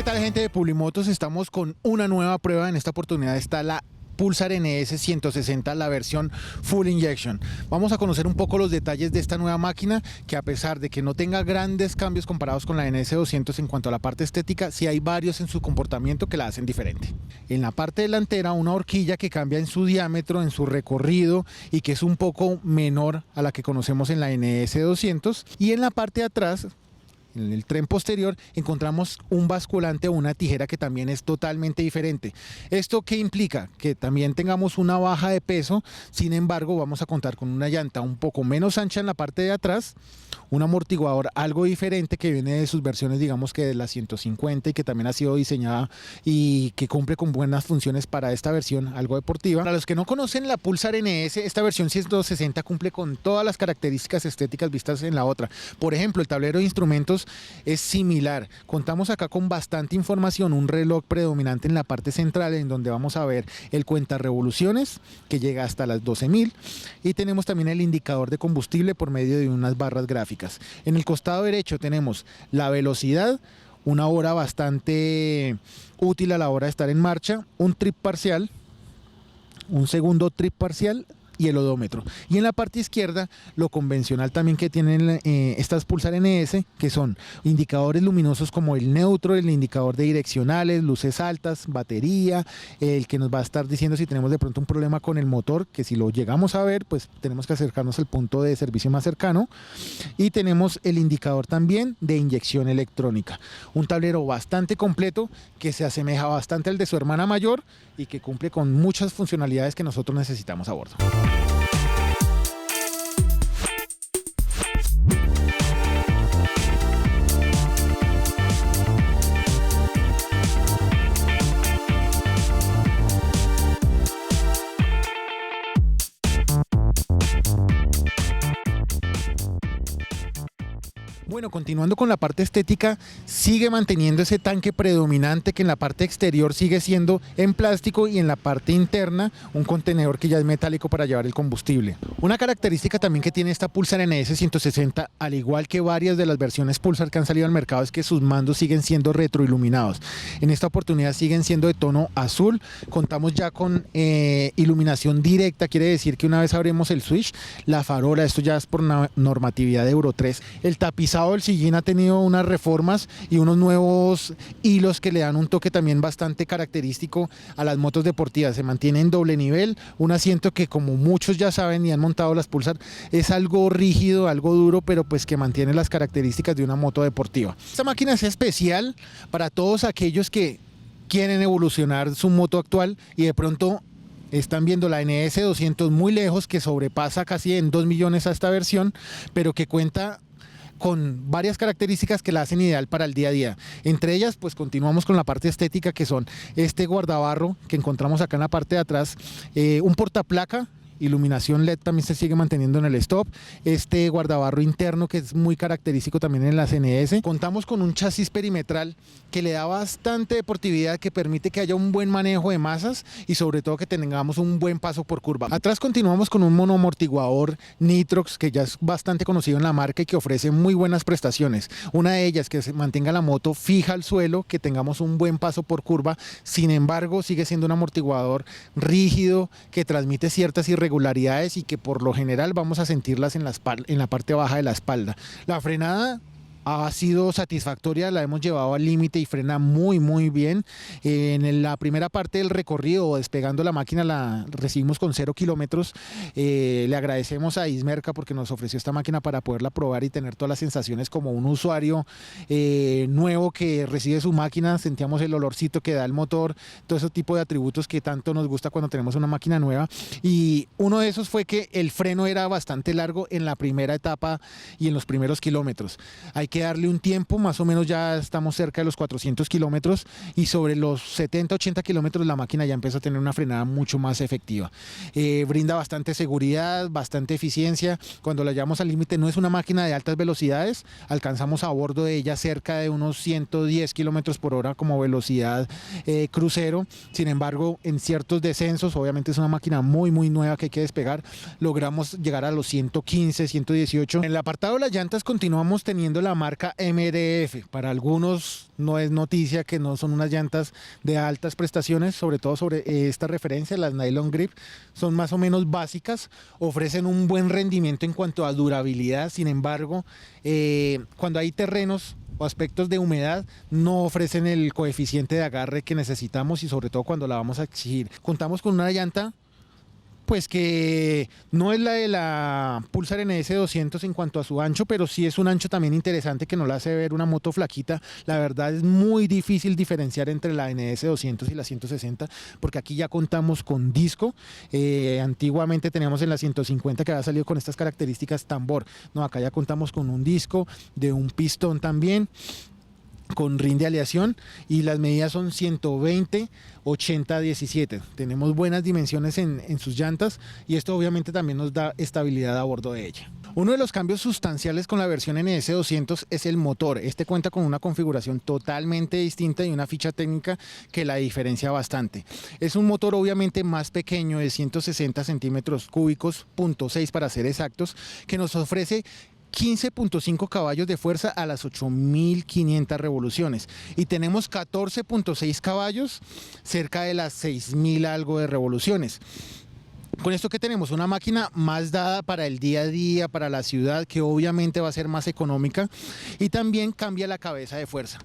tal, gente de Publimotos? Estamos con una nueva prueba. En esta oportunidad está la Pulsar NS 160, la versión Full Injection. Vamos a conocer un poco los detalles de esta nueva máquina, que a pesar de que no tenga grandes cambios comparados con la NS 200 en cuanto a la parte estética, sí hay varios en su comportamiento que la hacen diferente. En la parte delantera, una horquilla que cambia en su diámetro, en su recorrido, y que es un poco menor a la que conocemos en la NS 200. Y en la parte de atrás, en el tren posterior, encontramos un basculante o una tijera que también es totalmente diferente. ¿Esto qué implica? Que también tengamos una baja de peso. Sin embargo, vamos a contar con una llanta un poco menos ancha en la parte de atrás, un amortiguador algo diferente que viene de sus versiones, digamos que de la 150, y que también ha sido diseñada y que cumple con buenas funciones para esta versión algo deportiva. Para los que no conocen la Pulsar NS, esta versión 160 cumple con todas las características estéticas vistas en la otra. Por ejemplo, el tablero de instrumentos es similar. Contamos acá con bastante información, un reloj predominante en la parte central, en donde vamos a ver el cuenta revoluciones, que llega hasta las 12.000, y tenemos también el indicador de combustible por medio de unas barras gráficas. En el costado derecho tenemos la velocidad, una hora bastante útil a la hora de estar en marcha, un trip parcial, un segundo trip parcial y el odómetro. Y en la parte izquierda, lo convencional también que tienen estas Pulsar NS, que son indicadores luminosos como el neutro, el indicador de direccionales, luces altas, batería, el que nos va a estar diciendo si tenemos de pronto un problema con el motor, que si lo llegamos a ver, pues tenemos que acercarnos al punto de servicio más cercano. Y tenemos el indicador también de inyección electrónica. Un tablero bastante completo que se asemeja bastante al de su hermana mayor y que cumple con muchas funcionalidades que nosotros necesitamos a bordo. Bueno, continuando con la parte estética, sigue manteniendo ese tanque predominante que en la parte exterior sigue siendo en plástico, y en la parte interna un contenedor que ya es metálico para llevar el combustible. Una característica también que tiene esta Pulsar NS 160, al igual que varias de las versiones Pulsar que han salido al mercado, es que sus mandos siguen siendo retroiluminados. En esta oportunidad siguen siendo de tono azul. Contamos ya con iluminación directa, quiere decir que una vez abrimos el switch, la farola, esto ya es por normatividad de Euro 3. El tapizado del sillín ha tenido unas reformas y unos nuevos hilos que le dan un toque también bastante característico a las motos deportivas. Se mantiene en doble nivel, un asiento que, como muchos ya saben y han montado las Pulsar, es algo rígido, algo duro, pero pues que mantiene las características de una moto deportiva. Esta máquina es especial para todos aquellos que quieren evolucionar su moto actual y de pronto están viendo la NS 200 muy lejos, que sobrepasa casi en 2 millones a esta versión, pero que cuenta con varias características que la hacen ideal para el día a día. Entre ellas, pues continuamos con la parte estética, que son este guardabarro que encontramos acá en la parte de atrás, un portaplaca, iluminación LED también se sigue manteniendo en el stop, este guardabarro interno que es muy característico también en las NS. Contamos con un chasis perimetral que le da bastante deportividad, que permite que haya un buen manejo de masas y sobre todo que tengamos un buen paso por curva. Atrás continuamos con un monoamortiguador Nitrox, que ya es bastante conocido en la marca y que ofrece muy buenas prestaciones. Una de ellas, que se mantenga la moto fija al suelo, que tengamos un buen paso por curva. Sin embargo, sigue siendo un amortiguador rígido que transmite ciertas irregularidades y que por lo general vamos a sentirlas en la parte baja de la espalda. La frenada ha sido satisfactoria, la hemos llevado al límite y frena muy bien. En la primera parte del recorrido, despegando la máquina, la recibimos con 0 kilómetros. Le agradecemos a Ismerca porque nos ofreció esta máquina para poderla probar y tener todas las sensaciones como un usuario nuevo que recibe su máquina. Sentíamos el olorcito que da el motor, todo ese tipo de atributos que tanto nos gusta cuando tenemos una máquina nueva. Y uno de esos fue que el freno era bastante largo en la primera etapa y en los primeros kilómetros. Hay que darle un tiempo, más o menos ya estamos cerca de los 400 kilómetros, y sobre los 70-80 kilómetros la máquina ya empieza a tener una frenada mucho más efectiva. Brinda bastante seguridad, bastante eficiencia. Cuando la llevamos al límite, no es una máquina de altas velocidades, alcanzamos a bordo de ella cerca de unos 110 kilómetros por hora como velocidad crucero. Sin embargo, en ciertos descensos, obviamente es una máquina muy nueva que hay que despegar, logramos llegar a los 115, 118. En el apartado de las llantas continuamos teniendo la marca marca MRF. Para algunos no es noticia que no son unas llantas de altas prestaciones, sobre todo sobre esta referencia, las Nylon Grip, son más o menos básicas, ofrecen un buen rendimiento en cuanto a durabilidad. Sin embargo, cuando hay terrenos o aspectos de humedad, no ofrecen el coeficiente de agarre que necesitamos, y sobre todo cuando la vamos a exigir. Contamos con una llanta pues que no es la de la Pulsar NS 200 en cuanto a su ancho, pero sí es un ancho también interesante que nos la hace ver una moto flaquita. La verdad es muy difícil diferenciar entre la NS 200 y la 160, porque aquí ya contamos con disco. Antiguamente teníamos en la 150 que había salido con estas características tambor. No, acá ya contamos con un disco de un pistón también, con rin de aleación, y las medidas son 120, 80, 17. Tenemos buenas dimensiones en sus llantas, y esto obviamente también nos da estabilidad a bordo de ella. Uno de los cambios sustanciales con la versión NS 200 es el motor. Este cuenta con una configuración totalmente distinta y una ficha técnica que la diferencia bastante. Es un motor obviamente más pequeño, de 160 centímetros cúbicos, .6 para ser exactos, que nos ofrece 15.5 caballos de fuerza a las 8.500 revoluciones, y tenemos 14.6 caballos cerca de las 6.000 algo de revoluciones. Con esto que tenemos una máquina más dada para el día a día, para la ciudad, que obviamente va a ser más económica, y también cambia la cabeza de fuerza.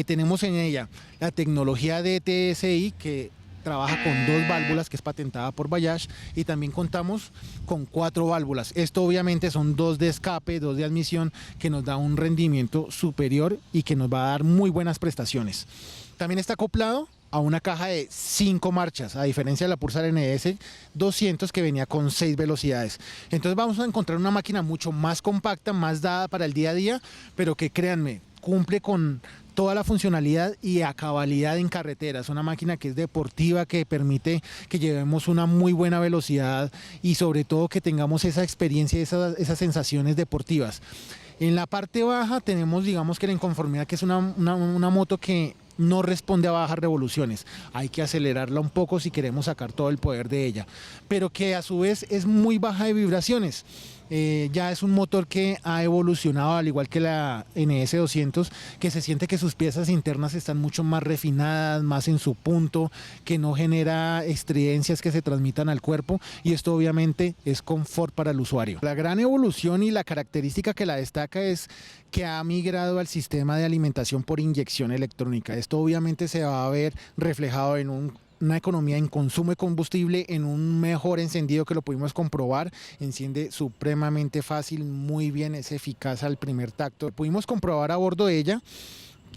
Tenemos en ella la tecnología DTSI, que trabaja con 2 válvulas, que es patentada por Bajaj, y también contamos con 4 válvulas. Esto obviamente son 2 de escape, 2 de admisión, que nos da un rendimiento superior y que nos va a dar muy buenas prestaciones. También está acoplado a una caja de 5 marchas, a diferencia de la Pulsar NS 200 que venía con 6 velocidades. Entonces vamos a encontrar una máquina mucho más compacta, más dada para el día a día, pero que, créanme, cumple con toda la funcionalidad y a cabalidad en carretera. Es una máquina que es deportiva, que permite que llevemos una muy buena velocidad y sobre todo que tengamos esa experiencia, esas sensaciones deportivas. En la parte baja tenemos, digamos que la inconformidad, que es una moto que no responde a bajas revoluciones. Hay que acelerarla un poco si queremos sacar todo el poder de ella, pero que a su vez es muy baja de vibraciones. Ya es un motor que ha evolucionado, al igual que la NS 200, que se siente que sus piezas internas están mucho más refinadas, más en su punto, que no genera estridencias que se transmitan al cuerpo, y esto obviamente es confort para el usuario. La gran evolución y la característica que la destaca es que ha migrado al sistema de alimentación por inyección electrónica. Esto obviamente se va a ver reflejado en una economía en consumo de combustible, en un mejor encendido, que lo pudimos comprobar. Enciende supremamente fácil, muy bien, es eficaz al primer tacto. Pudimos comprobar a bordo de ella,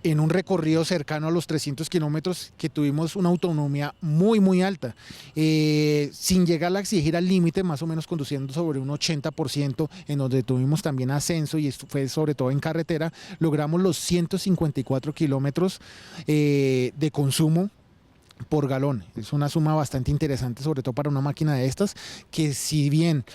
en un recorrido cercano a los 300 kilómetros, que tuvimos una autonomía muy alta, sin llegar a exigir al límite, más o menos conduciendo sobre un 80%, en donde tuvimos también ascenso, y esto fue sobre todo en carretera. Logramos los 154 kilómetros de consumo por galón. Es una suma bastante interesante, sobre todo para una máquina de estas, que si bien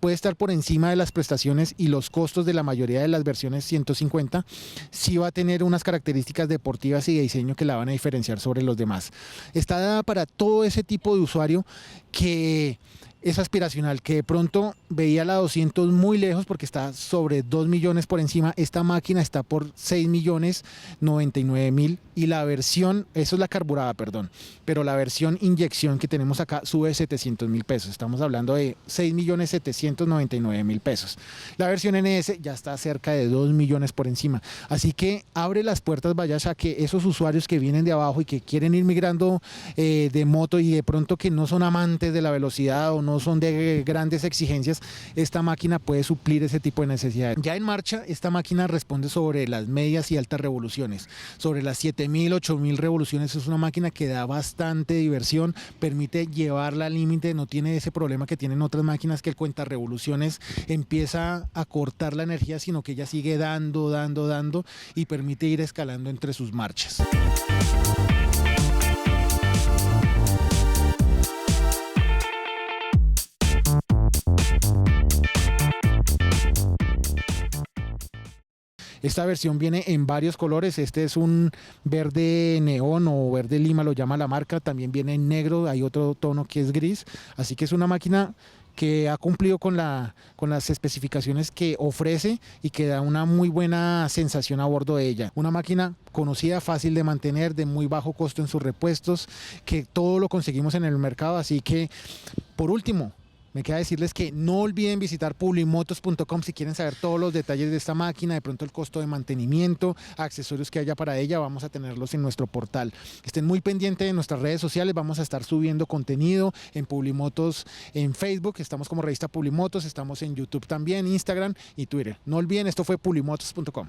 puede estar por encima de las prestaciones y los costos de la mayoría de las versiones 150, sí va a tener unas características deportivas y de diseño que la van a diferenciar sobre los demás. Está dada para todo ese tipo de usuario que es aspiracional, que de pronto veía la 200 muy lejos porque está sobre 2 millones por encima. Esta máquina está por 6 millones 99 mil, y la versión, eso es la carburada, perdón, pero la versión inyección que tenemos acá sube 700 mil pesos. Estamos hablando de 6 millones 799 mil pesos. La versión NS ya está cerca de 2 millones por encima. Así que abre las puertas, Bajaj, a que esos usuarios que vienen de abajo y que quieren ir migrando de moto, y de pronto que no son amantes de la velocidad o no son de grandes exigencias, esta máquina puede suplir ese tipo de necesidades. Ya en marcha, esta máquina responde sobre las medias y altas revoluciones, sobre las 7.000, 8.000 revoluciones. Es una máquina que da bastante diversión, permite llevarla al límite, no tiene ese problema que tienen otras máquinas, que el cuenta revoluciones empieza a cortar la energía, sino que ella sigue dando y permite ir escalando entre sus marchas. Esta versión viene en varios colores. Este es un verde neón o verde lima, lo llama la marca. También viene en negro, hay otro tono que es gris. Así que es una máquina que ha cumplido con las especificaciones que ofrece y que da una muy buena sensación a bordo de ella. Una máquina conocida, fácil de mantener, de muy bajo costo en sus repuestos, que todo lo conseguimos en el mercado. Así que, por último, me queda decirles que no olviden visitar publimotos.com si quieren saber todos los detalles de esta máquina, de pronto el costo de mantenimiento, accesorios que haya para ella, vamos a tenerlos en nuestro portal. Estén muy pendientes de nuestras redes sociales, vamos a estar subiendo contenido en Publimotos en Facebook, estamos como revista Publimotos, estamos en YouTube también, Instagram y Twitter. No olviden, esto fue publimotos.com.